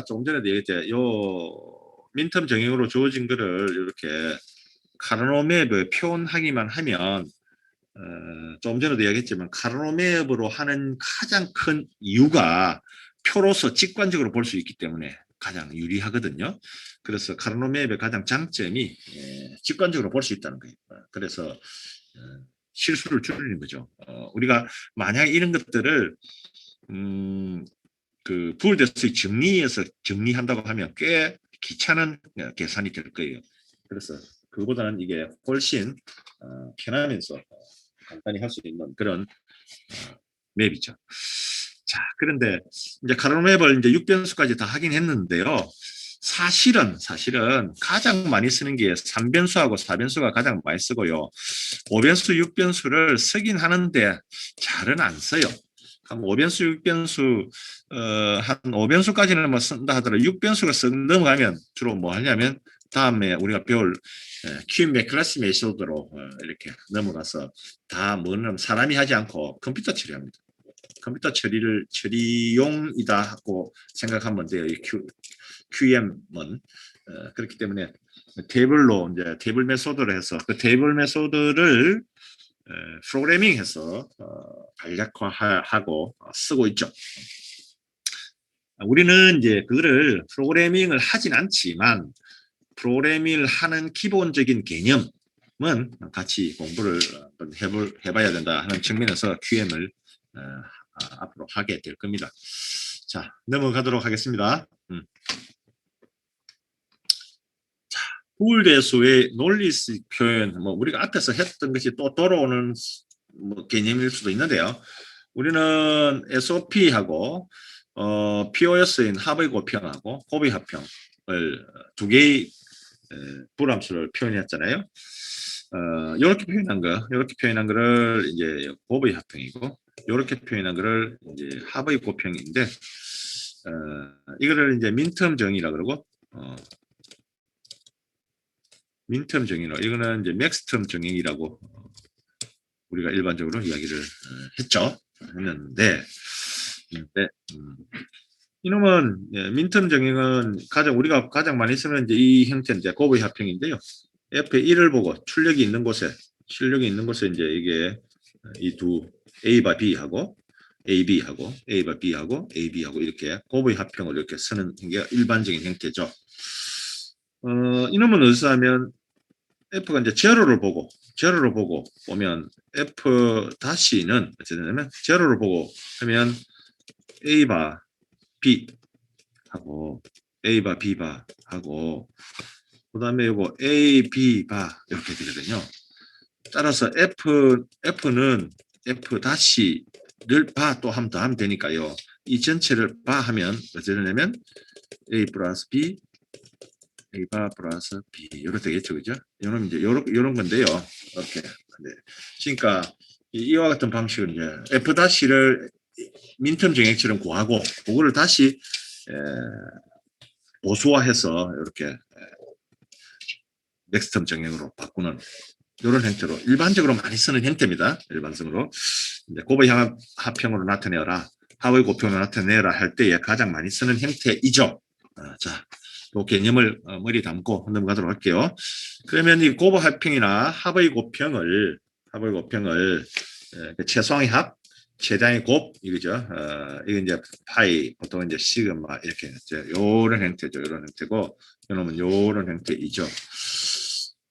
조금 전에도 얘기했죠. 요 민텀 정형으로 주어진 거를 이렇게 카르노맵에 표현하기만 하면 조금 전에도 이야기했지만 카르노맵으로 하는 가장 큰 이유가 표로서 직관적으로 볼 수 있기 때문에 가장 유리하거든요. 그래서 카르노맵의 가장 장점이 직관적으로 볼 수 있다는 거예요. 그래서 실수를 줄이는 거죠. 우리가 만약에 이런 것들을 그 부울데스의 정리해서 정리한다고 하면 꽤 귀찮은 계산이 될 거예요. 그래서 그보다는 이게 훨씬 편하면서 간단히 할 수 있는 그런 맵이죠. 자, 그런데 이제 카르노 맵을 이제 6변수까지 다 하긴 했는데요. 사실은 가장 많이 쓰는 게 3변수하고 4변수가 가장 많이 쓰고요. 5변수, 6변수를 쓰긴 하는데 잘은 안 써요. 한 5변수, 6변수, 한 5변수까지는 뭐 쓴다 하더라도 6변수가 쓱 넘어가면 주로 뭐 하냐면 다음에 우리가 배울 QM의 클래스 메소드로 이렇게 넘어가서 다 뭐는 사람이 하지 않고 컴퓨터 처리합니다. 컴퓨터 처리용이다 하고 생각하면 돼요. 이 QM은 그렇기 때문에 테이블로 이제 테이블 메소드를 해서 그 테이블 메소드를 프로그래밍해서 간략화하고 쓰고 있죠. 우리는 이제 그거를 프로그래밍을 하진 않지만 프로그래밍을 하는 기본적인 개념은 같이 공부를 해봐야 된다 하는 측면에서 QM을 앞으로 하게 될 겁니다. 자, 넘어가도록 하겠습니다. 자, 부울대수의 논리식 표현, 뭐 우리가 앞에서 했던 것이 또 돌아오는 뭐 개념일 수도 있는데요. 우리는 SOP하고 POS인 합의 고평하고 곱의 합평을 두 개의 불함수를 표현했잖아요. 이렇게 표현한 거를 이제 곱의 합평이고, 이렇게 표현한 거를 이제 합의 고평인데, 이거를 이제 민텀 정의라 그러고, 민텀 정의로, 이거는 이제 맥스텀 정의라고 우리가 일반적으로 이야기를 했는데, 이놈은 민텀 정의는 우리가 가장 많이 쓰는 이제 이 형태는 곱의 합평인데요. F에 1을 보고 출력이 있는 곳에 이제 이게 이 두 A와 B하고 AB하고 A와 B하고 AB하고 이렇게 곱의 합평을 이렇게 쓰는 게 일반적인 형태죠. 이놈은 어디서 하면 F가 이제 제로를 보고 보면 F 다시는 어쨌든 제로를 보고 하면 A바 B 하고 A바 B바 하고 그 다음에 이거 A, B 바 이렇게 되거든요. 따라서 F는 F 다시를 바 또 하면 더 하면 되니까요. 이 전체를 바 하면 어쩌냐면 A 플러스 B, A 바 플러스 B 이렇게 되겠죠, 그죠? 이런 이제 요런 건데요. 이렇게. 네. 그러니까 이와 같은 방식은 이제 F 다시를 민텀 정액처럼 구하고 그거를 다시 보수화해서 이렇게 맥스텀 정형으로 바꾸는 이런 형태로 일반적으로 많이 쓰는 형태입니다. 일반적으로 이제 곱의 합평으로 나타내어라, 합의 고평으로 나타내라 할 때에 가장 많이 쓰는 형태이죠. 자, 그 개념을 머리 담고 넘어가도록 할게요. 그러면 이 곱의 합평이나 합의 고평을 최소항의 합, 최대항의 곱 이거죠. 이게 이제 파이 보통 이제 시그마 이렇게 요런 형태죠. 요런 형태고 이놈은 요런 형태이죠.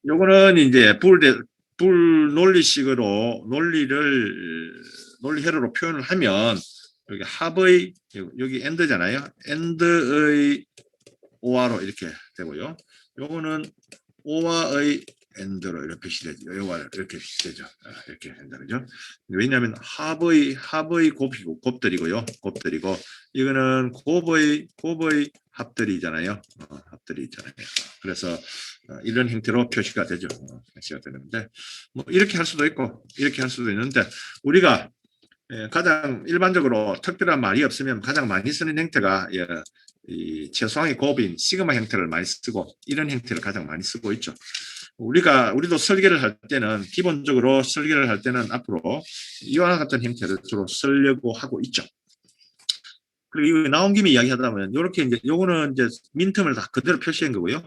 요거는 이제 불 논리식으로 논리회로로 표현을 하면 여기 합의 여기 엔드잖아요. 엔드의 오화로 이렇게 되고요. 요거는 오화의 엔드로 이렇게 표시되죠. 요가 이렇게 되죠. 이렇게 된다 그죠? 왜냐하면 합의 곱들이고요. 곱들이고 이거는 곱의 합들이잖아요. 합들이잖아요. 그래서 이런 형태로 표시가 되죠. 표시가 되는데 뭐 이렇게 할 수도 있고 이렇게 할 수도 있는데 우리가 가장 일반적으로 특별한 말이 없으면 가장 많이 쓰는 형태가 이 최소항의 곱인 시그마 형태를 많이 쓰고 이런 형태를 가장 많이 쓰고 있죠. 우리도 설계를 할 때는 기본적으로 설계를 할 때는 앞으로 이와 같은 형태를 주로 쓰려고 하고 있죠. 그리고 이거 나온 김에 이야기하다 보면 이렇게 이제 요거는 이제 민텀을 다 그대로 표시한 거고요.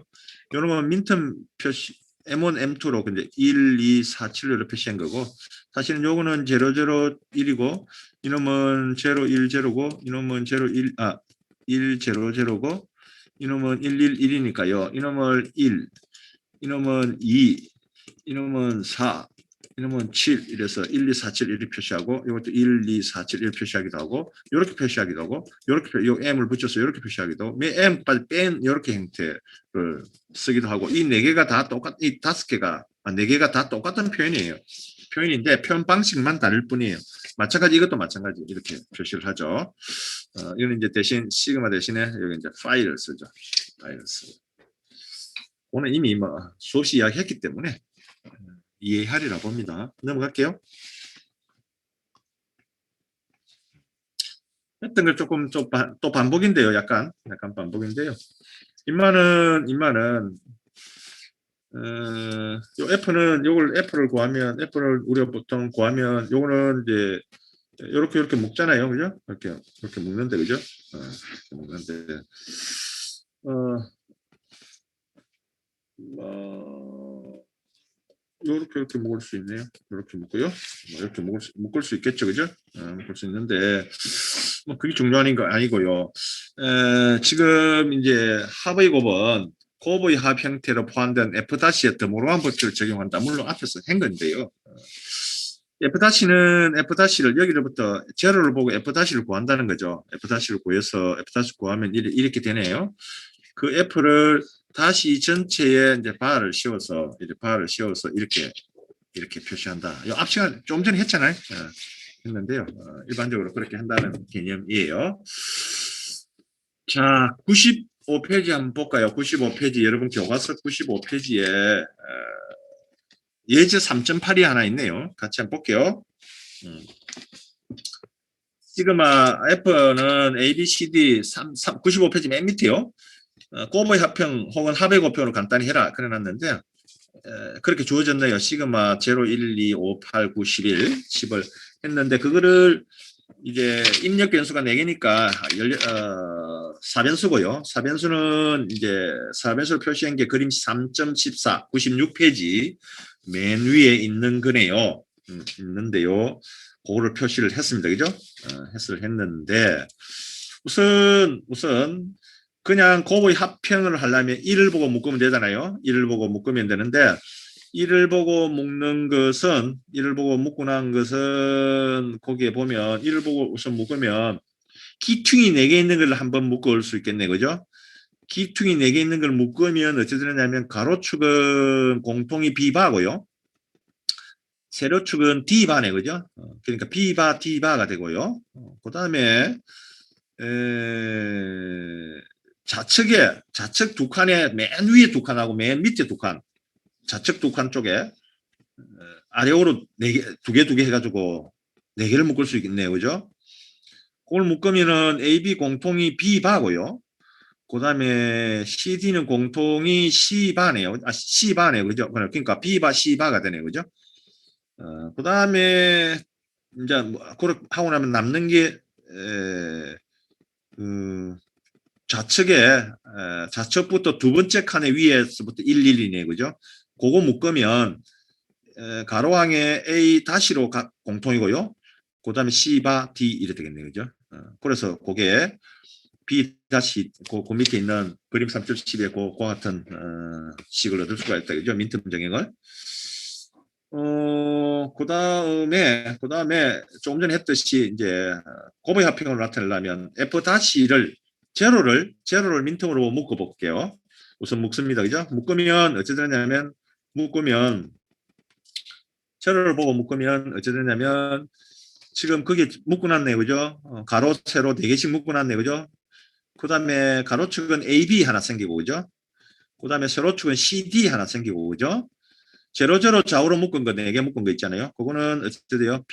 요런 건 민텀 표시 M1, M2로 이제 1, 2, 4, 7로 표시한 거고 사실은 요거는 0, 0, 1이고 이놈은 0, 1, 0고 이놈은 0, 1, 1, 0, 0고 이놈은 1, 1, 1이니까요. 이놈을 1, 이놈은 2, 이놈은 4, 이놈은 7 이래서 1, 2, 4, 7 이렇게 표시하고 이것도 1, 2, 4, 7 이렇게 표시하기도 하고 이렇게 표시하기도 하고 이렇게 요 M을 붙여서 이렇게 표시하기도 하고 M까지 뺀 이렇게 형태를 쓰기도 하고 이 네 개가 다 똑같 이 5개가 네 개가 다 똑같은 표현이에요. 표현인데 표현 방식만 다를 뿐이에요. 마찬가지 이것도 마찬가지 이렇게 표시를 하죠. 이거는 이제 대신 시그마 대신에 여기 이제 파일을 쓰죠. 파일을 쓰고 오늘 이미 뭐 수없이 이야기했기 때문에 이해하리라 봅니다. 넘어갈게요. 했던 걸 조금 또 반복인데요. 약간 반복인데요. 인마는 요 F는 요걸 F를 구하면 F를 우리가 보통 구하면 요거는 이제 이렇게 묶잖아요. 그죠? 이렇게 묶는데 그죠? 이렇게 묶는데 이렇게 묶을 수 있네요. 이렇게 묶고요. 이렇게 묶을 수 있겠죠, 그죠? 묶을 수 있는데 뭐 그게 중요한 거 아니고요. 지금 이제 합의 곱은 곱의 합 형태로 포함된 F'의 드모르간 법칙을 적용한다. 물론 앞에서 한 건데요. F'를 여기로부터 제로를 보고 F'를 구한다는 거죠. F'를 구해서 F' 구하면 이렇게 되네요. 그 F를 다시 전체에 이제 바를 씌워서 이렇게 표시한다. 앞 시간 좀 전에 했잖아요. 했는데요. 일반적으로 그렇게 한다는 개념이에요. 자, 95페이지 한번 볼까요? 95페이지 여러분 교과서 95페이지에 예제 3.8이 하나 있네요. 같이 한번 볼게요. 시그마 F는 A, B, C, D 95페이지 맨 밑에요. 곱의 합평 혹은 합의 곱평으로 간단히 해라 그래놨는데 그렇게 주어졌네요. 시그마 0, 1, 2, 5, 8, 9, 11, 10을 했는데 그거를 이제 입력 변수가 4개니까 4변수고요. 4변수는 이제 4변수를 표시한 게 그림 3.14 96페이지 맨 위에 있는 거네요. 있는데요. 그거를 표시를 했습니다. 그죠? 했는데 우선 그냥 곱의 합평을 하려면 1을 보고 묶으면 되잖아요. 1을 보고 묶으면 되는데 1을 보고 묶고 난 것은 거기에 보면 1을 보고 우선 묶으면 기퉁이 4개 있는 걸 한번 묶을 수 있겠네. 그죠? 기퉁이 4개 있는 걸 묶으면 어찌 되느냐면 가로축은 공통이 B바고요. 세로축은 D바네. 그죠? 그러니까 B바, D바가 되고요. 그 다음에 좌측 두 칸에 맨 위에 두 칸하고 맨 밑에 두 칸, 좌측 두 칸 쪽에 아래로 두 개 해가지고 4개를 묶을 수 있겠네요. 그죠? 그걸 묶으면은 AB 공통이 B바고요. 그 다음에 CD는 공통이 C바네요. C바네요. 그죠? 그러니까 B바, C바가 되네요. 그죠? 그 다음에 이제 그렇게 하고 나면 남는 게 좌측부터 두 번째 칸의 위에서부터 11이네. 그죠? 그거 묶으면 가로항에 A 다시로 공통이고요. 그 다음에 C바 D 이렇게 되겠네요. 그죠? 그래서 그게 B 다시 그 밑에 있는 그림 3.12의 그 같은 식을 얻을 수가 있다. 그죠? 민텀 정형을. 그 다음에 조금 전에 했듯이 이제 곱의 합평을 나타내려면 F-를 제로를 민텀으로 묶어 볼게요. 우선 묶습니다. 그죠? 묶으면 어찌 되냐면 제로를 보고 묶으면 어찌 되냐면 지금 그게 묶고 났네요. 그죠? 가로 세로 4개씩 묶고 났네요. 그죠? 그 다음에 가로축은 AB 하나 생기고 그죠? 그 다음에 세로축은 CD 하나 생기고 그죠? 제로 좌우로 묶은 거 4개 묶은 거 있잖아요. 그거는 어찌 돼요?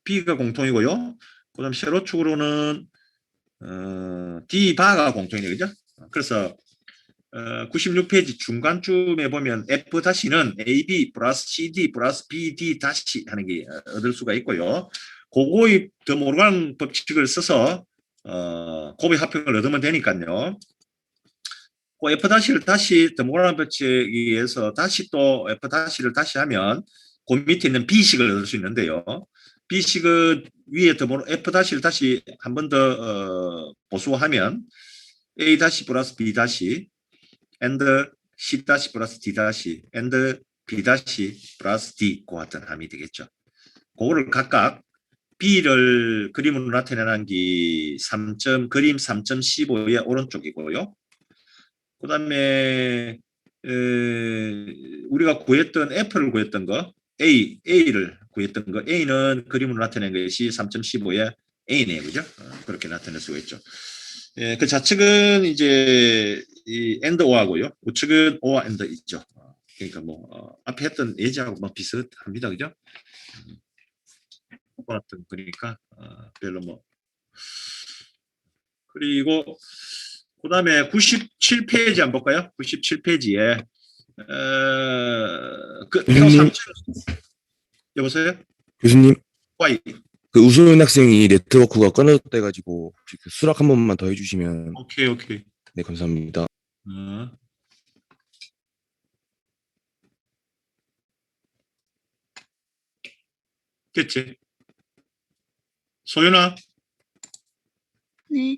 B가 공통이고요. 그 다음 세로축으로는 D바가 공통이네요. 그죠? 그래서 96페이지 중간쯤에 보면 F-는 AB 플러스 CD 플러스 BD 다시 하는 게 얻을 수가 있고요. 그거의 더 모르간 법칙을 써서 곱의 합평을 얻으면 되니까요. 그 F'를 다시 드모란 법칙에 의해서 다시 또 F'를 다시 하면 그 밑에 있는 B식을 얻을 수 있는데요. B식은 위에 F'를 다시 한 번 더 보수하면 A 다시 플러스 B 다시 and C 다시 플러스 D 다시 and B 다시 플러스 D 그 같은 함이 되겠죠. 그거를 각각 B를 그림으로 나타내는 게 그림 3.15의 오른쪽이고요. 그 다음에 우리가 구했던 F를 구했던 거 A를 구했던 거 A는 그림으로 나타낸 것이 3.15의 A네요. 그죠? 그렇게 나타낼 수가 있죠. 그 좌측은 이제 이 and O하고요. 우측은 O와 and 있죠. 그러니까 뭐 앞에 했던 예제하고 뭐 비슷합니다. 그죠? 똑같은 거니까 별로 뭐 그리고 그 다음에 97페이지 한번 볼까요? 97페이지에 교수님, 여보세요? 교수님, Y. 그 우소연 학생이 네트워크가 끊어졌다 해가지고 혹시 그 수락 한 번만 더 해주시면. 오케이. 네, 감사합니다. 됐지? 소연아? 네.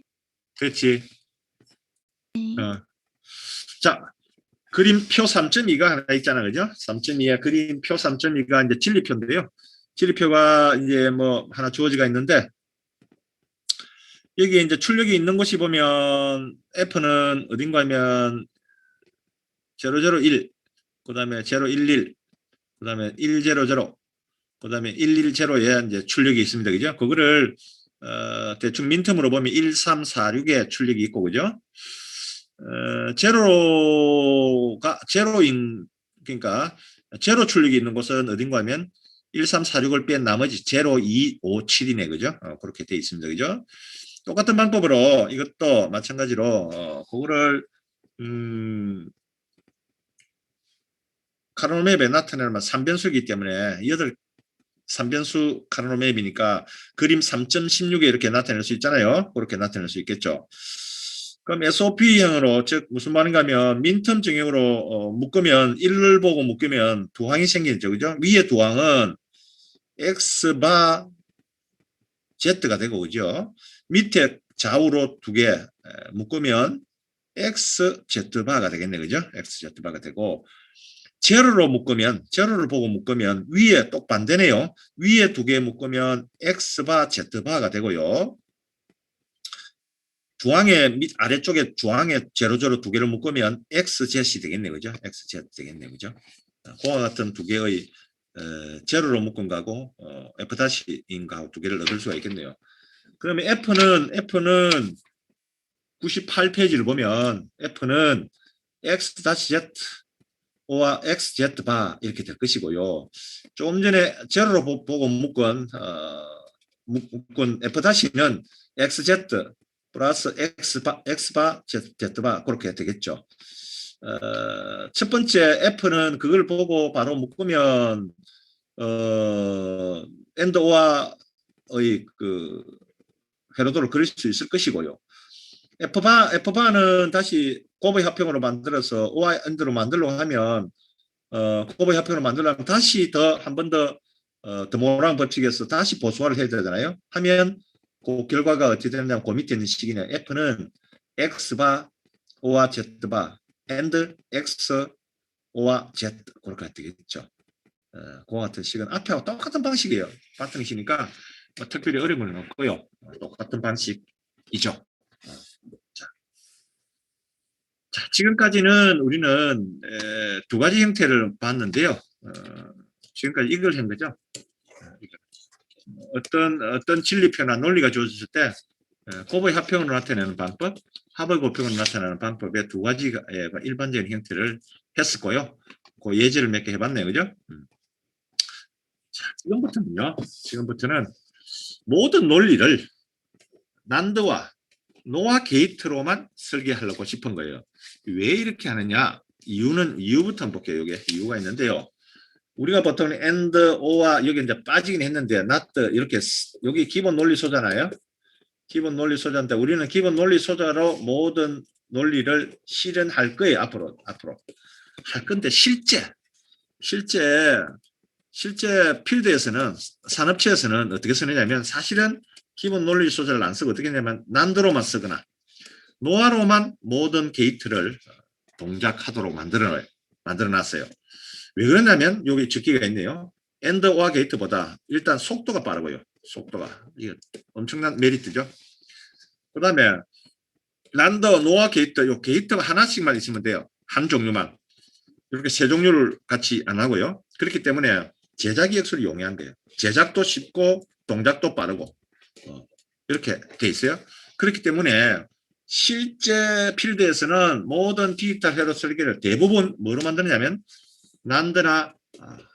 됐지? 자, 그림표 3.2가 하나 있잖아, 그죠? 3.2에 그림표 3.2가 이제 진리표인데요. 진리표가 이제 뭐 하나 주어지가 있는데 여기 이제 출력이 있는 곳이 보면 F는 어딘가 하면 001, 그 다음에 011, 그 다음에 100, 그 다음에 110에 이제 출력이 있습니다. 그죠? 그거를 대충 민텀으로 보면 1346에 출력이 있고, 그죠? 제로인, 그러니까 제로 출력이 있는 곳은 어딘가 하면 1346을 뺀 나머지 0257이네, 그죠? 그렇게 돼 있습니다. 그죠? 똑같은 방법으로 이것도 마찬가지로 그거를 카르노맵에 나타내면 3변수이기 때문에 3변수 카르노맵이니까 그림 3.16에 이렇게 나타낼 수 있잖아요. 그렇게 나타낼 수 있겠죠. 그럼 SOP형으로 즉 무슨 말인가 하면 민텀 정형으로 묶으면 1을 보고 묶으면 두 항이 생기죠. 그죠? 위에 두 항은 X바 Z가 되고 그죠? 밑에 좌우로 두 개 묶으면 XZ바가 되겠네. 그죠? XZ바가 되고 제로로 묶으면 제로를 보고 묶으면 위에 똑 반대네요. 위에 두 개 묶으면 X바 Z바가 되고요. 중앙에 아래쪽에 중앙에 제로제로 두 개를 묶으면 XZ이 되겠네. 그죠? XZ 되겠네. 그죠? 그와 같은 두 개의 제로로 묶은 거하고 F'인 거하고 두 개를 얻을 수가 있겠네요. 그러면 F는 98페이지를 보면 F는 X-Z O와 XZ바 이렇게 될 것이고요. 조금 전에 제로로 보고 묶은 F'는 XZ 플러스 X바 Z바 그렇게 되겠죠. 첫 번째 F는 그걸 보고 바로 묶으면 and O와의 그 회로도를 그릴 수 있을 것이고요. F바는 다시 곱의 합평으로 만들어서 O와 and로 만들려고 하면 곱의 합평으로 만들려면 다시 한 번 더 드모랑 법칙에서 다시 보수화를 해야 되잖아요. 하면 그 결과가 어떻게 되느냐면 그 밑에 있는 식이냐. F는 X바 O와 Z바 and X O와 Z 그렇게 되겠죠. 그와 같은 식은 앞에하고 똑같은 방식이에요. 바탕식이니까 뭐 특별히 어려운 건 없고요. 똑같은 방식이죠. 자, 지금까지는 우리는 두 가지 형태를 봤는데요. 지금까지 이걸 한 거죠. 어떤 진리표나 논리가 주어졌을 때 곱의 합평으로 나타내는 방법, 합의 곱평으로 나타내는 방법의 두 가지가 일반적인 형태를 했었고요. 그 예제를 몇 개 해봤네요. 그죠? 자, 지금부터는 모든 논리를 난드와 노아 게이트로만 설계하려고 싶은 거예요. 왜 이렇게 하느냐? 이유부터 한번 볼게요. 이게 이유가 있는데요. 우리가 보통 and, or와 여기 이제 빠지긴 했는데 not 이렇게 여기 기본 논리 소잖아요. 기본 논리 소자인데 우리는 기본 논리 소자로 모든 논리를 실현할 거예요. 앞으로 할 건데 실제 필드에서는 산업체에서는 어떻게 쓰느냐면 사실은 기본 논리 소자를 안 쓰고 어떻게 하냐면 난드로만 쓰거나 노아로만 모든 게이트를 동작하도록 만들어놨어요. 왜 그러냐면 여기 적기가 있네요. AND OR 게이트보다 일단 속도가 빠르고요. 속도가 이거 엄청난 메리트죠. 그 다음에 난드 노아 게이트 요 게이트가 하나씩만 있으면 돼요. 한 종류만. 이렇게 세 종류를 같이 안 하고요. 그렇기 때문에 제작 기억수를 용이한 거예요. 제작도 쉽고 동작도 빠르고 이렇게 돼 있어요. 그렇기 때문에 실제 필드에서는 모든 디지털 회로 설계를 대부분 뭐로 만드냐면 난드나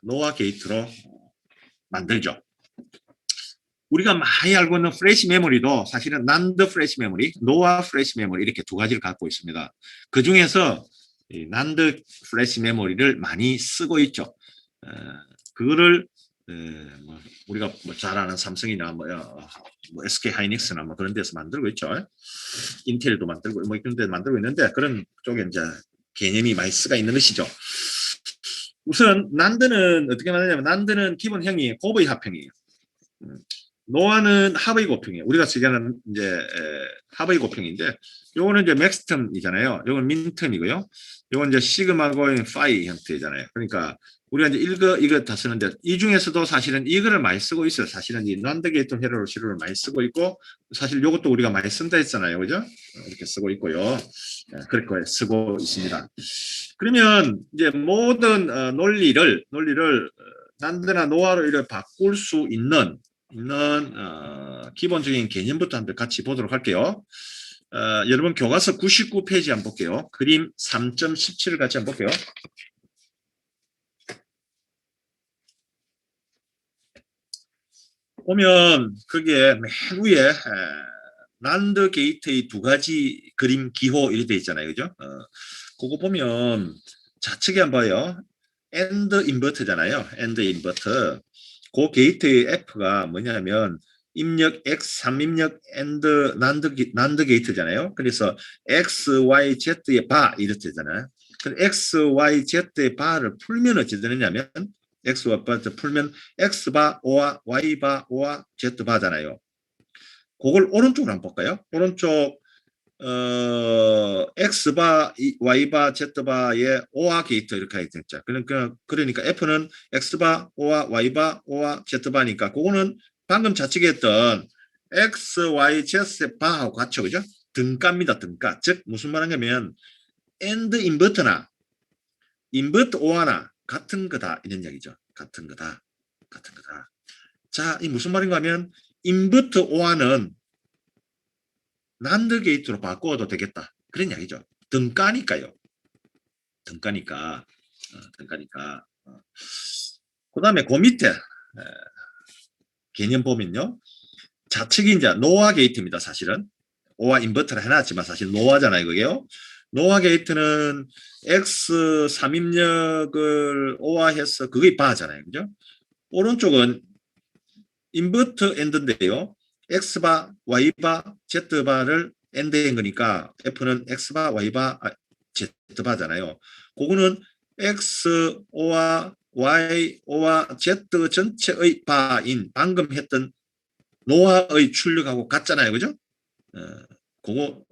노아 게이트로 만들죠. 우리가 많이 알고 있는 프레시 메모리도 사실은 난드 프레시 메모리, 노아 프레시 메모리 이렇게 두 가지를 갖고 있습니다. 그 중에서 난드 프레시 메모리를 많이 쓰고 있죠. 그거를 우리가 잘 아는 삼성이나 SK 하이닉스나 그런 데서 만들고 있죠. 인텔도 만들고 이런 데 만들고 있는데 그런 쪽에 이제 개념이 많이 쓰가 있는 것이죠. 우선 난드는 어떻게 말하냐면 난드는 기본형이 곱의 합형이에요. 노아는 합의 곱형이에요. 우리가 쓰기하는 이제 합의 곱형인데 요거는 이제 맥스텀이잖아요. 요건 민텀이고요. 요건 이제 시그마고 파이 형태잖아요. 그러니까 우리가 이제 이거 다 쓰는데 이 중에서도 사실은 이거를 많이 쓰고 있어요. 사실은 이 난드 게이트 회로 시료를 많이 쓰고 있고 사실 요것도 우리가 많이 쓴다 했잖아요. 그죠? 이렇게 쓰고 있고요. 그렇게 쓰고 있습니다. 그러면 이제 모든 논리를 난드나 노아로 이렇게 바꿀 수 있는 기본적인 개념부터 한번 같이 보도록 할게요. 여러분 교과서 99페이지 한번 볼게요. 그림 3.17을 같이 한번 볼게요. 보면 그게 맨 위에 난드 게이트의 두 가지 그림 기호 이렇게 돼 있잖아요. 그죠? 그거 보면 좌측에 한번 봐요. AND 인버터잖아요. AND 인버터. 그 게이트의 F가 뭐냐면 입력 X 3입력 AND 난드 게이트잖아요. 그래서 X, Y, Z의 바 이렇게 되잖아요. X, Y, Z의 바를 풀면 어찌 되느냐면 X와 Z 풀면 X바, O와 Y바, O와 Z바잖아요. 그걸 오른쪽으로 한번 볼까요? 오른쪽 X바, Y바, Z바의 O와 게이트 이렇게 하게 됐죠. 그러니까 F는 X바, O와 Y바, O와 Z바니까 그거는 방금 좌측에 했던 X, Y, Z의 바하고 같죠. 그죠? 등가입니다. 등가. 즉 무슨 말하냐면 AND 인버터나 인버터 OR나 같은 거다 이런 이야기죠. 같은 거다. 자, 이 무슨 말인가 하면 인버터 OR는 난드 게이트로 바꿔도 되겠다. 그런 이야기죠. 등가니까요. 등가니까. 그 다음에 그 밑에 개념 보면요. 좌측이 이제 노아 게이트입니다. 사실은. 오와 인버터를 해놨지만 사실 노아잖아요. 그게요. 노아 게이트는 X 3입력을 오화해서 그게 바잖아요. 그죠? 오른쪽은 인버터 엔드인데요. X바, Y바, Z바를 엔드인 거니까 F는 X바, Y바, Z바잖아요. 그거는 X, O와 Y, O와 Z 전체의 바인 방금 했던 노아의 출력하고 같잖아요. 그죠? 그거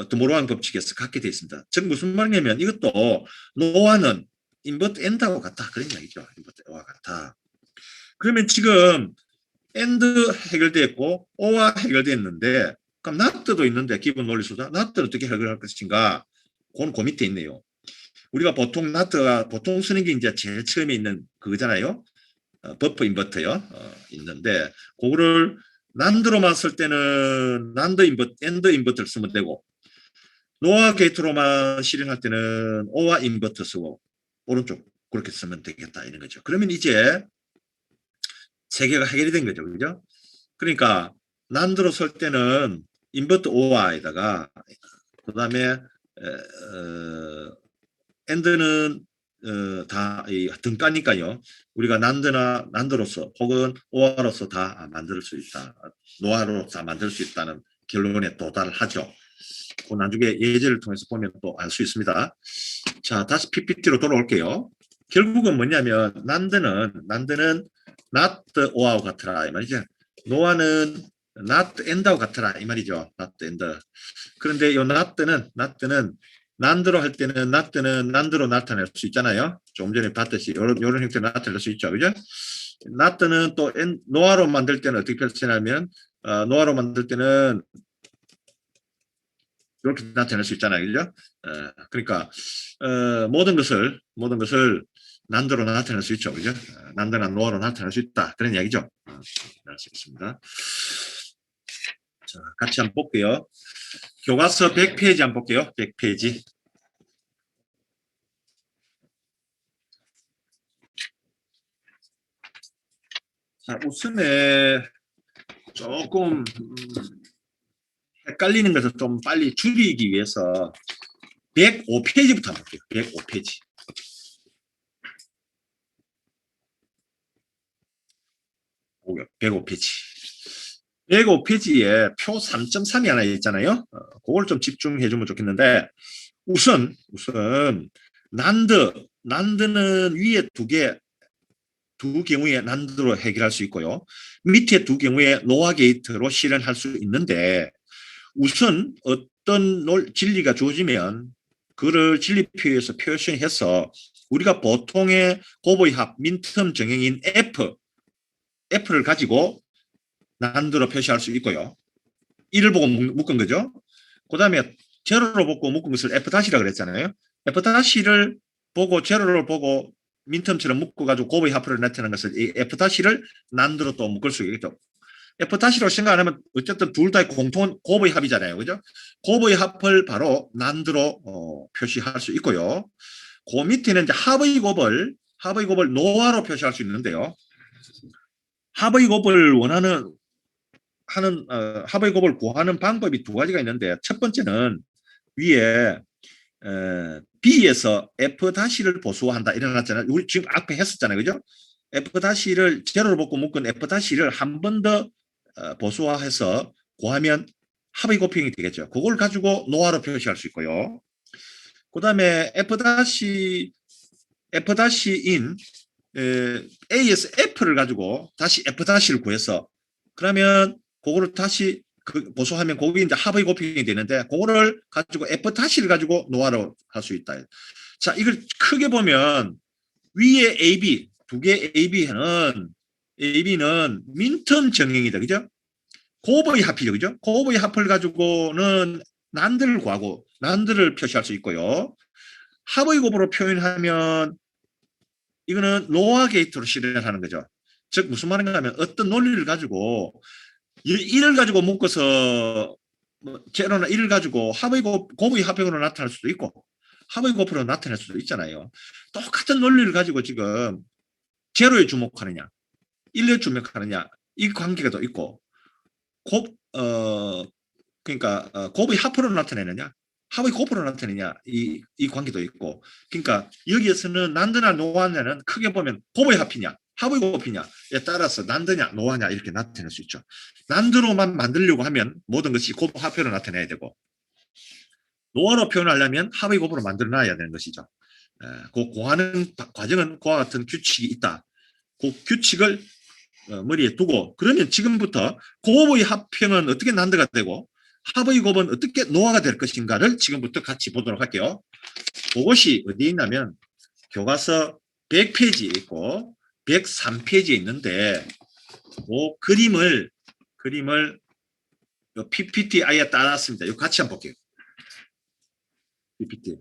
드모로왕 법칙에서 갖게 되어 있습니다. 즉 무슨 말이냐면 이것도 노아는 인버터 엔드하고 같다. 그런 이야기죠. 인버터 O와 같다. 그러면 지금 엔드 해결됐고 O와 해결됐는데 그럼 나트도 있는데 기본 논리 수다. 나트를 어떻게 해결할 것인가? 그건 그 밑에 있네요. 우리가 보통 나트가 보통 쓰는 게 이제 제일 처음에 있는 그거잖아요. 버퍼 인버터요. 있는데 그거를 난드로만 쓸 때는 엔드 인버터를 쓰면 되고 노아 게이트로만 실행할 때는 오와 인버터 쓰고 오른쪽 그렇게 쓰면 되겠다 이런 거죠. 그러면 이제 세 개가 해결이 된 거죠. 그죠? 그러니까 난드로 쓸 때는 인버터 오와에다가 그 다음에 엔드는 다 등가니까요. 우리가 난드로서 혹은 오화로서 다 만들 수 있다. 노화로 다 만들 수 있다는 결론에 도달하죠. 그 나중에 예제를 통해서 보면 또 알 수 있습니다. 자, 다시 PPT로 돌아올게요. 결국은 뭐냐면 난드는 not o와 같으라 이 말이죠. 노화는 not and와 같으라 이 말이죠. not and. 그런데 이 not는 난드로 할 때는 not는 난드로 나타낼 수 있잖아요. 좀 전에 봤듯이 이런 형태로 나타낼 수 있죠. 그죠? not는 또 노화로 만들 때는 어떻게 표현하냐면 노화로 만들 때는 이렇게 나타낼 수 있잖아요. 그죠? 그러니까 모든 것을 난도로 나타낼 수 있죠. 그죠? 난도나 노화로 나타낼 수 있다. 그런 이야기죠. 알 수 있습니다. 자, 같이 한번 볼게요. 교과서 100페이지 한번 볼게요. 100페이지. 자, 우선에 조금 헷갈리는 것을 좀 빨리 줄이기 위해서 105페이지부터 한번 볼게요. 105페이지. 105페이지. 105페이지에 표 3.3이 하나 있잖아요. 그걸 좀 집중해 주면 좋겠는데 우선 난드는 위에 두 경우에 난드로 해결할 수 있고요. 밑에 두 경우에 노화 게이트로 실현할 수 있는데 우선 어떤 진리가 주어지면 그를 진리표에서 표시해서 우리가 보통의 곱의 민텀 정형인 F를 가지고 난드로 표시할 수 있고요. 이를 보고 묶은 거죠. 그 다음에 제로로 보고 묶은 것을 F'이라 그랬잖아요. F'를 보고 제로를 보고 민텀처럼 묶어가지고 곱의 합을 나타내는 것을 이 F'를 난드로 또 묶을 수 있겠죠. F'로 생각 안 하면 어쨌든 둘 다 공통은 곱의 합이잖아요. 그죠? 곱의 합을 바로 난드로 표시할 수 있고요. 그 밑에는 이제 합의 곱을 노화로 표시할 수 있는데요. 합의 곱을 합의 곱을 구하는 방법이 두 가지가 있는데 첫 번째는 위에 B에서 F'를 보수한다 일어났잖아요. 우리 지금 앞에 했었잖아요. 그죠? F'를 제로로 보고 묶은 F'를 한 번 더 보수화해서 구하면 합의 곱형이 되겠죠. 그걸 가지고 노화로 표시할 수 있고요. 그 다음에 F'인 A에서 F를 가지고 다시 F'를 구해서 그러면 그거를 다시 보수하면 그게 이제 합의 곱형이 되는데 그거를 가지고 F'를 가지고 노화로 할 수 있다. 자, 이걸 크게 보면 위에 AB 두 개 AB는 민텀 정형이다. 그죠? 곱의 합이죠. 그죠? 곱의 합을 가지고는 난드를 구하고 난드를 표시할 수 있고요. 합의 곱으로 표현하면 이거는 노화 게이트로 실현하는 거죠. 즉 무슨 말인가 하면 어떤 논리를 가지고 1을 가지고 묶어서 제로나 1을 가지고 곱의 합형으로 나타날 수도 있고 합의 곱으로 나타낼 수도 있잖아요. 똑같은 논리를 가지고 지금 제로에 주목하느냐 1에 주목하느냐 이 관계가 더 있고 그러니까 곱의 합으로 나타내느냐 합의 곱으로 나타내냐 이 관계도 있고 그러니까 여기에서는 난드나 노화냐는 크게 보면 곱의 합이냐 합의 곱이냐에 따라서 난드냐 노화냐 이렇게 나타낼 수 있죠. 난드로만 만들려고 하면 모든 것이 곱 합표로 나타내야 되고 노화로 표현하려면 합의 곱으로 만들어 놔야 되는 것이죠. 그 구하는 과정은 그와 같은 규칙이 있다. 그 규칙을 머리에 두고 그러면 지금부터 곱의 합형은 어떻게 난드가 되고 합의 곱은 어떻게 노화가 될 것인가를 지금부터 같이 보도록 할게요. 그것이 어디에 있냐면 교과서 100페이지에 있고 103페이지에 있는데 그 그림을 PPT 아예 따놨습니다. 이거 같이 한번 볼게요. PPT.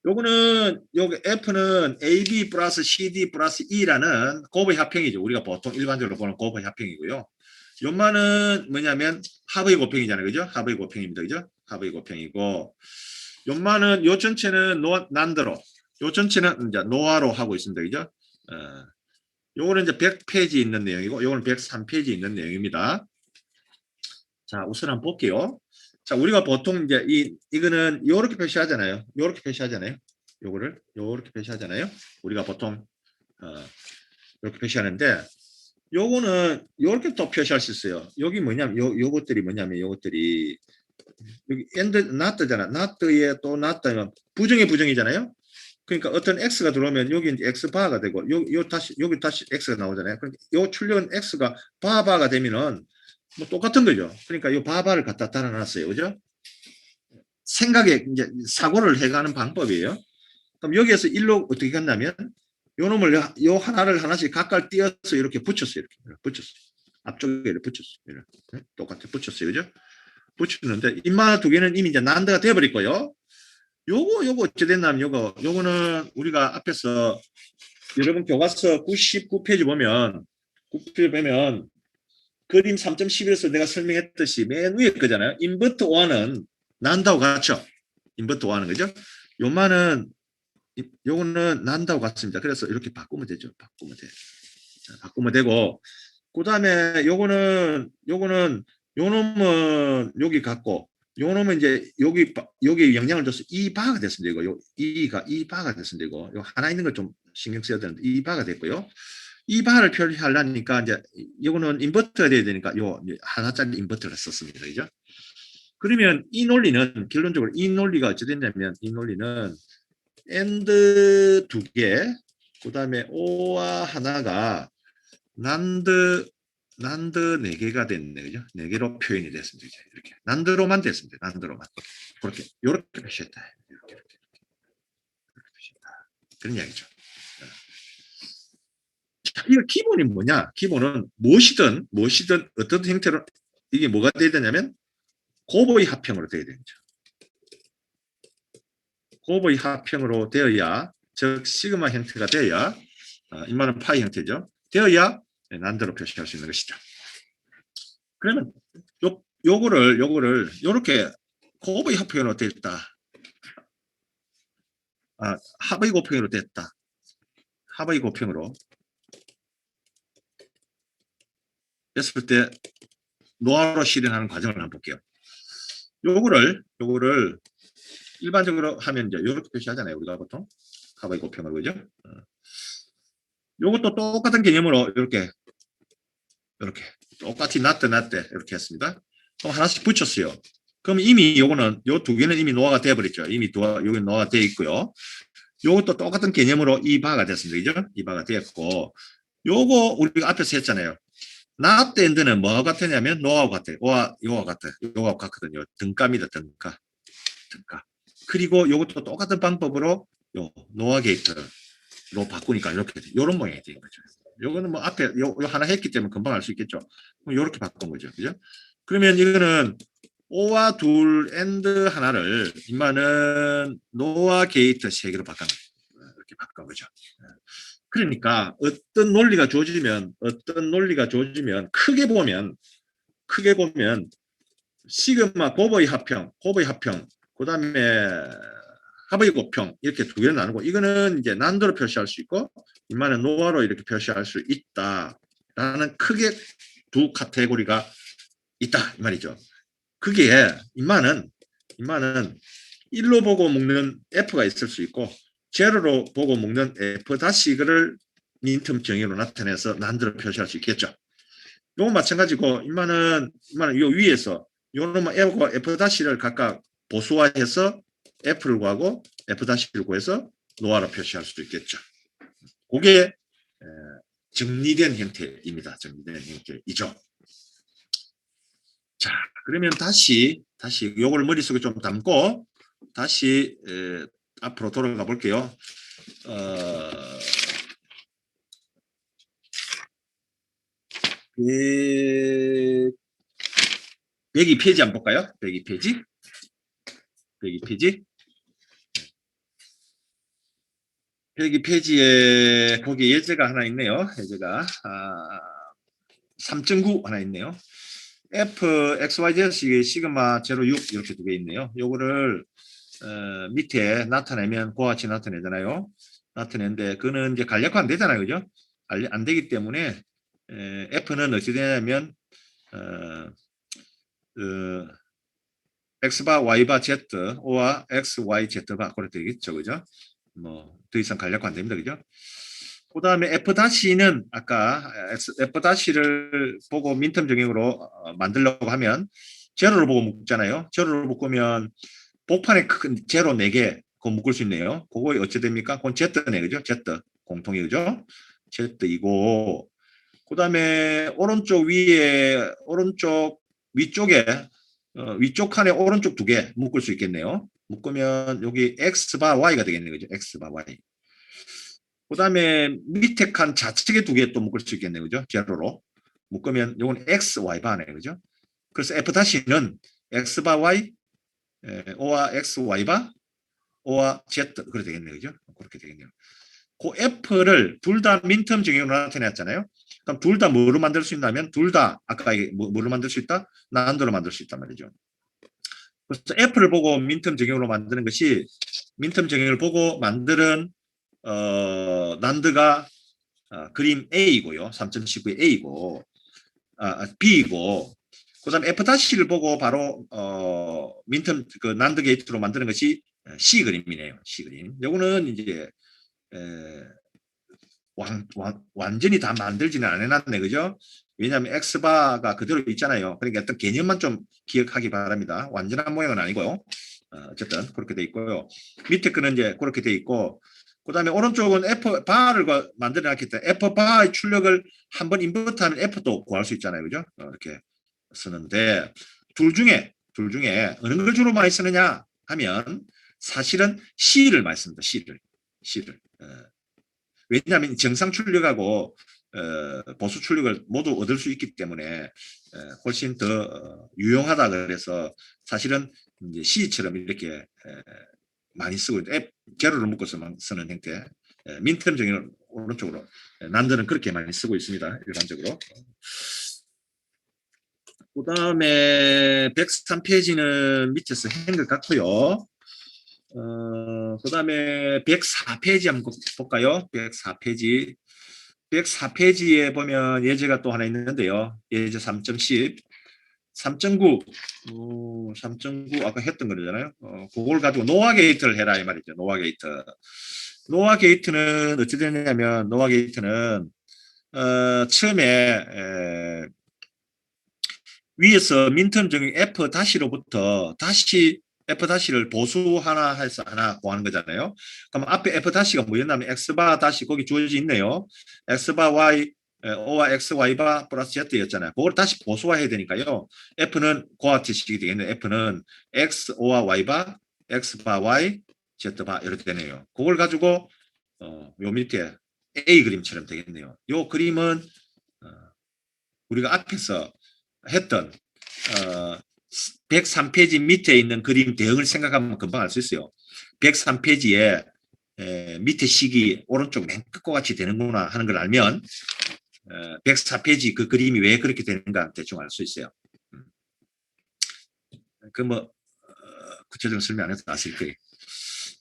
요거는 여기 F는 AB 플러스 CD 플러스 E라는 곱의 합형이죠. 우리가 보통 일반적으로 보는 곱의 합형이고요. 요만은 뭐냐면 합의 곱형이잖아요. 그죠? 합의 곱형입니다. 그죠? 합의 곱형이고 요만은 요 전체는 난드로 요 전체는 이제 노화로 하고 있습니다. 그죠? 요거는 이제 100페이지 있는 내용이고 요거는 103페이지 있는 내용입니다. 자, 우선 한번 볼게요. 자, 우리가 보통 이제 이거는 요렇게 표시하잖아요. 요렇게 표시하잖아요. 요거를 요렇게 표시하잖아요. 우리가 보통 이렇게 표시하는데 요거는 요렇게 또 표시할 수 있어요. 여기 뭐냐면 요것들이 뭐냐면 요것들이 여기 end not잖아. not에 또 not면 부정의 부정이잖아요. 그러니까 어떤 x가 들어오면 여기 이제 x 바가 되고 요 다시 여기 다시 x가 나오잖아요. 그러니까 요 출력은 x가 바가 되면은 뭐 똑같은 거죠. 그러니까 요 바를 갖다 달아놨어요. 그죠? 생각에 이제 사고를 해가는 방법이에요. 그럼 여기에서 일로 어떻게 갔냐면 요 놈을 요 하나를 하나씩 각각 띄어서 이렇게 붙였어요. 이렇게 붙였어요. 앞쪽에 이렇게 붙였어요. 이렇게. 똑같이 붙였어요. 그죠? 붙였는데 인마 두 개는 이미 이제 난드가 되어버릴 거예요. 요거 어찌 됐냐면 요거는 우리가 앞에서 여러분 교과서 99페이지 보면 9페이지 보면 그림 3.11에서 내가 설명했듯이 맨 위에 거잖아요. 인버트 1은 난다고 같죠. 인버트 1은 그죠? 요거는 난다고 같습니다. 그래서 이렇게 바꾸면 되죠. 바꾸면 돼. 바꾸면 되고 그 다음에 요거는 요 놈은 여기 갖고 요 놈은 이제 여기 영향을 줘서 이 바가 됐습니다. 이거 이 바가 됐습니다. 이거 하나 있는 걸 좀 신경 써야 되는데 이 바가 됐고요. 이 바를 표시하려니까 이제 요거는 인버터가 돼야 되니까 요 하나짜리 인버터를 썼습니다. 그죠? 그러면 이 논리는 결론적으로 이 논리가 어찌 됐냐면 이 논리는 AND 두 개, 그 다음에 O와 하나가 난드 네 개가 됐네, 그죠? 네 개로 표현이 됐습니다. 이제 이렇게 난드로만 됐습니다. 난드로만 그렇게 이렇게 표시했다. 이렇게 표시했다. 그런 이야기죠. 자, 이거 기본이 뭐냐? 기본은 무엇이든 어떤 형태로 이게 뭐가 돼야 되냐면 곱의 합형으로 돼야 되죠. 곱의 합형으로 되어야 즉 시그마 형태가 되어야 인마는 파이 형태죠. 되어야 난드로 표시할 수 있는 것이죠. 그러면 요거를 요렇게 곱의 합형으로 됐다. 합의 곱형으로 됐다. 합의 곱형으로 됐을 때 노화로 실현하는 과정을 한번 볼게요. 요거를 일반적으로 하면 이제 이렇게 표시하잖아요. 우리가 보통 합의 곱형으로 그죠? 요것도 똑같은 개념으로 이렇게 똑같이 나tte 이렇게 했습니다. 그럼 하나씩 붙였어요. 그럼 이미 요거는 요 두 개는 이미 노화가 되어 버렸죠. 이미 여기 노화가 되어 있고요. 요것도 똑같은 개념으로 이 바가 됐습니다. 그죠? 이 바가 되었고 요거 우리가 앞에서 했잖아요. not and는 뭐와 같으냐면 노하고 같아요. 요와 같아요. 요가 같거든요. 등가입니다. 등가. 그리고 요것도 똑같은 방법으로 요 노화 게이트로 바꾸니까 이렇게 요런 모양이 되는 거죠. 요거는 뭐 앞에 요 하나 했기 때문에 금방 알 수 있겠죠. 요렇게 바꾼 거죠. 그죠? 그러면 이거는 O와 둘 and 하나를 인마는 노화 게이트 3개로 바꾼 거죠. 이렇게 바꾼 거죠. 그러니까 어떤 논리가 주어지면 크게 보면 시그마 곱의 합형 그다음에 합의 곱형 이렇게 두 개를 나누고 이거는 이제 난도로 표시할 수 있고 인마는 노화로 이렇게 표시할 수 있다라는 크게 두 카테고리가 있다 이 말이죠. 그게 인마는 1로 보고 묶는 F가 있을 수 있고 제로로 보고 묶는 F 다시 이거를 민텀 정의로 나타내서 난도로 표시할 수 있겠죠. 요거 마찬가지고 인마는 요 위에서 요놈은 F과 F 다시를 각각 보수화해서 F를 구하고 F 다시를 구해서 노화로 표시할 수도 있겠죠. 그게 정리된 형태입니다. 정리된 형태이죠. 자, 그러면 다시 요걸 머릿속에 좀 담고 다시 앞으로 돌아가 볼게요. 여기 페이지 한번 볼까요? 여기 페이지. 여기 페이지에 거기 예제가 하나 있네요. 예제가 3.9 하나 있네요. F, X, Y, Z 시그마 0, 6 이렇게 두 개 있네요. 요거를 밑에 나타내면 그와 같이 나타내잖아요. 나타내는데 그거는 이제 간략화 안 되잖아요. 그죠? 안 되기 때문에 F는 어떻게 되냐면 X바, Y바, Z, O와 X, Y, Z바 그렇게 되겠죠, 그죠? 뭐 더 이상 간략화 안 됩니다, 그죠? 그 다음에 F-는 아까 F-를 보고 민텀 정형으로 만들려고 하면 제로를 보고 묶잖아요. 제로를 묶으면 복판에 큰 제로 4개 그거 묶을 수 있네요. 그거 어째 됩니까? 그건 Z네, 그죠? Z 공통이, 그죠? Z이고 그 다음에 오른쪽 위에 오른쪽 위쪽에 위쪽 칸에 오른쪽 2개 묶을 수 있겠네요. 묶으면 여기 X바 Y가 되겠네요, 그죠? X바 Y. 그 다음에 밑에 칸 좌측에 2개 또 묶을 수 있겠네요, 그죠? 제로로 묶으면 이건 X, Y 바네, 그죠? 그래서 F-는 X 바 Y, O와 X, Y 바, O와 Z 그렇게 되겠네요, 그죠? 그렇게 되겠네요. 그 F를 둘 다 민텀 정형으로 나타냈잖아요. 그럼 둘 다 뭐로 만들 수 있냐면 둘 다 아까 이게 뭐로 만들 수 있다? 난도로 만들 수 있단 말이죠. 그래서 F를 보고 민텀 정형으로 만드는 것이 민텀 정형을 보고 만드는 난드가 그림 A이고요. 3.19의 A이고 B이고 그다음 F-를 보고 바로 민텀 그 난드 게이트로 만드는 것이 C 그림이네요. C 그림. 요거는 이제 완전히 다 만들지는 안 해놨네, 그죠? 왜냐하면 X바가 그대로 있잖아요. 그러니까 어떤 개념만 좀 기억하기 바랍니다. 완전한 모양은 아니고요. 어쨌든 그렇게 돼 있고요. 밑에 거는 이제 그렇게 돼 있고, 그 다음에 오른쪽은 F 바를 만들어 놨기 때문에 F 바의 출력을 한번 인버트하면 F도 구할 수 있잖아요, 그죠? 이렇게 쓰는데 둘 중에 어느 걸 주로 많이 쓰느냐 하면 사실은 C를 많이 씁니다. C를. 왜냐하면 정상 출력하고 보수 출력을 모두 얻을 수 있기 때문에 훨씬 더 유용하다 그래서 사실은 이제 C처럼 이렇게 많이 쓰고 있는데 제로를 묶어서 쓰는 형태 민텀 정의는 오른쪽으로 난드는 그렇게 많이 쓰고 있습니다. 일반적으로. 그 다음에 103페이지는 밑에서 한 것 같고요. 그 다음에 104페이지 한번 볼까요? 104페이지. 104페이지에 보면 예제가 또 하나 있는데요. 예제 3.10, 3.9, 3.9 아까 했던 거잖아요. 그걸 가지고 노아 게이트를 해라 이 말이죠. 노아 게이트. 노아 게이트는 어찌 되냐면 노아 게이트는 처음에 위에서 민텀 정의 F-로부터 다시 F-를 보수 하나 해서 하나 구하는 거잖아요. 그럼 앞에 F-가 뭐였냐면 X바 다시 거기 주어져 있네요. X바 Y, O와 X, Y바 플러스 Z였잖아요. 그걸 다시 보수화해야 되니까요. F는 고하트식이 되겠네요. F는 X, O와 Y바, X바 Y, Z바 이렇게 되네요. 그걸 가지고 요 밑에 A 그림처럼 되겠네요. 요 그림은 우리가 앞에서 했던 103페이지 밑에 있는 그림 대응을 생각하면 금방 알 수 있어요. 103페이지에 밑에 식이 오른쪽 맨 끝과 같이 되는구나 하는 걸 알면 104페이지 그 그림이 왜 그렇게 되는가 대충 알 수 있어요. 그 뭐 구체적으로 설명 안 해도 아실 거예요.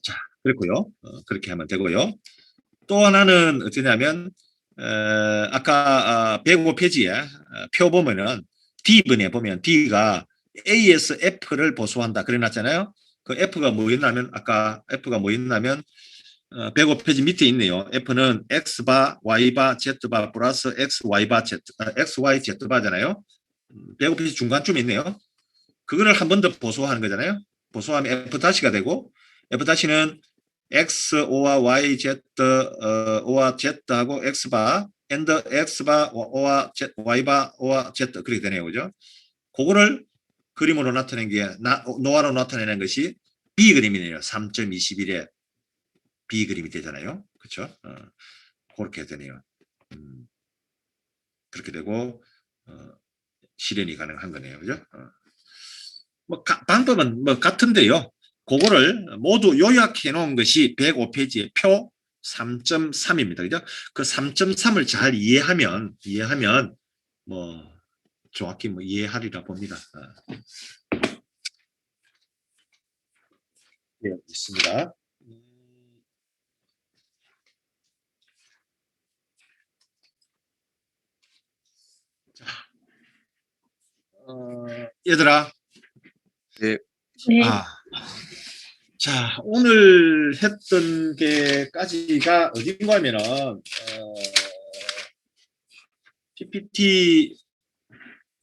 자, 그렇고요. 그렇게 하면 되고요. 또 하나는 어떠냐면 아까 105페이지에 표 보면은 D번에 보면 D가 A에서 F를 보수한다 그래놨잖아요. 그 F가 뭐였냐면 아까 F가 뭐였냐면 105페이지 밑에 있네요. F는 X바, Y바, Z바 플러스 X, Y바, Z, X, Y, Z바잖아요. 105페이지 중간쯤에 있네요. 그거를 한 번 더 보수하는 거잖아요. 보수하면 F-가 되고 F-는 X, O와 Y, Z, O와 Z하고 X바, and X바, O와 Z, Y바, O와 Z 그렇게 되네요. 그죠? 그거를 그림으로 나타낸 게 노아로 나타내는 것이 B 그림이네요. 3.21에 B 그림이 되잖아요. 그렇죠? 그렇게 되네요. 그렇게 되고 실현이 가능한 거네요. 그죠? 뭐 방법은 뭐 같은데요. 그거를 모두 요약해 놓은 것이 105페이지의 표 3.3입니다. 그죠? 그 3.3을 잘 이해하면 뭐 정확히 뭐 이해하리라 봅니다. 예, 있습니다. 얘들아. 네. 네. 자, 오늘 했던 게까지가 어딘가 하면은, PPT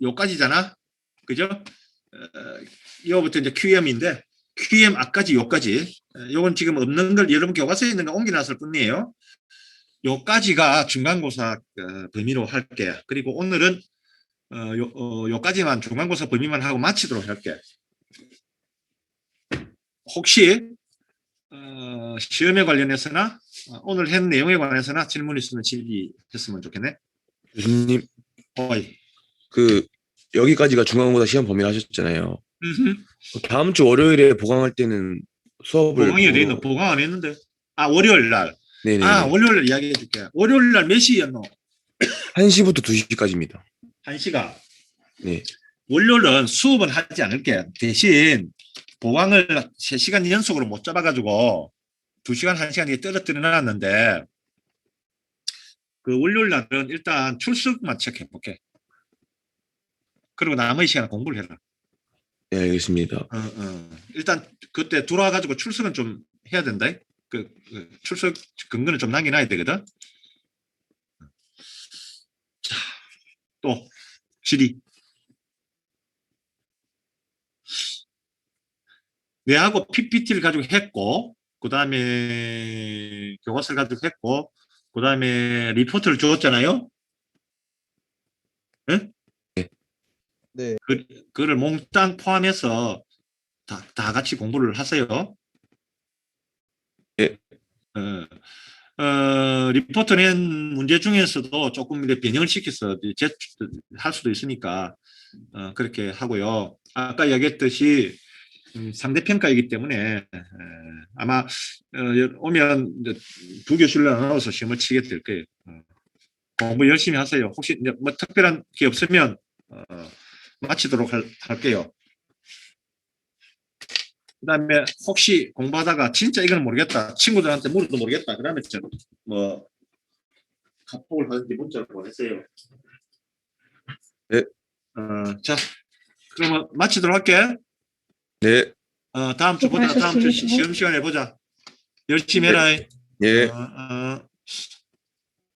요까지잖아. 그죠? 이거부터 이제 QM인데, QM 앞까지 요까지. 요건 지금 없는 걸 여러분 교과서에 있는 거 옮겨놨을 뿐이에요. 요까지가 중간고사 범위로 할게. 그리고 오늘은 요까지만 중간고사 범위만 하고 마치도록 할게. 혹시 시험에 관련해서나 오늘 한 내용에 관해서나 질문 있으면 질의했으면 좋겠네. 교수님, 어이. 여기까지가 중간고사 시험 범위를 하셨잖아요. 음흠. 다음 주 월요일에 보강할 때는 수업을 보강이 어디 있노? 뭐로- 보강 안 했는데. 월요일 날. 네네. 월요일 날 이야기해 줄게. 월요일 날 몇 시였노? 1시부터 2시까지입니다. 1시간. 네. 월요일은 수업은 하지 않을게. 대신 보강을 3시간 연속으로 못 잡아가지고 2시간, 1시간 떨어뜨려 놨는데 그 월요일 날은 일단 출석만 체크해 볼게. 그리고 나머지 시간 공부를 해라. 네, 알겠습니다. 일단 그때 들어와가지고 출석은 좀 해야 된다. 그 출석 근거는 좀 남겨놔야 되거든. 자, 또 질의. 내하고 PPT를 가지고 했고, 그 다음에 교과서를 가지고 했고, 그 다음에 리포트를 주었잖아요. 네? 네. 그거를 몽땅 포함해서 다 같이 공부를 하세요. 예. 리포트 낸 문제 중에서도 조금 이렇게 변형을 시켜서 할 수도 있으니까 그렇게 하고요. 아까 얘기했듯이 상대평가이기 때문에 아마 오면 이제 두 교실로 나눠서 시험을 치게 될 거예요. 공부 열심히 하세요. 혹시 이제 뭐 특별한 게 없으면 마치도록 할게요. 그 다음에 혹시 공부하다가 진짜 이건 모르겠다. 친구들한테 물어도 모르겠다. 그러면 뭐 카톡을 하든지 문자를 보내세요. 네. 자, 그러면 마치도록 할게. 네. 다음 주 보자. 다음 주 시험 시간에 보자. 열심히 해라. 예.